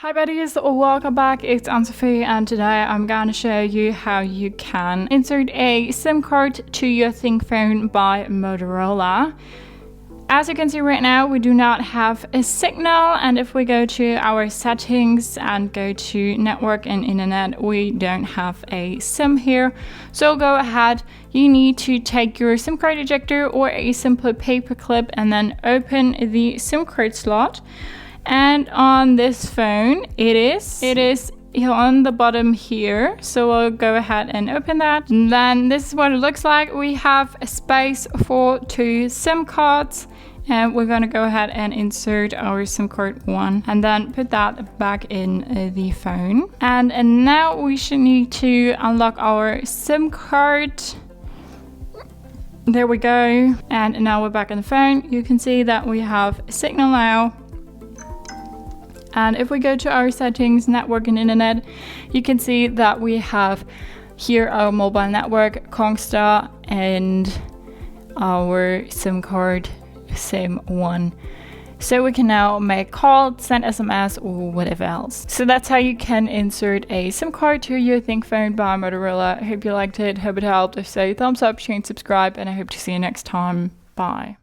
Hi buddies, welcome back. It's Anne-Sophie and today I'm gonna show you how you can insert a SIM card to your Thinkphone by Motorola. As you can see right now, we do not have a signal, and if we go to our settings and go to network and internet, we don't have a SIM here. So go ahead, you need to take your SIM card ejector or a simple paper clip and then open the SIM card slot. And on this phone, it is on the bottom here. So we'll go ahead and open that. And then this is what it looks like. We have a space for 2 SIM cards. And we're going to go ahead and insert our SIM card 1 and then put that back in the phone. And now we should need to unlock our SIM card. There we go. And now we're back on the phone. You can see that we have a signal now. And if we go to our settings, network and internet, you can see that we have here our mobile network, Kongstar, and our SIM card, SIM1. So we can now make calls, send SMS, or whatever else. So that's how you can insert a SIM card to your Thinkphone by Motorola. I hope you liked it, hope it helped. If so, thumbs up, share and subscribe, and I hope to see you next time. Bye.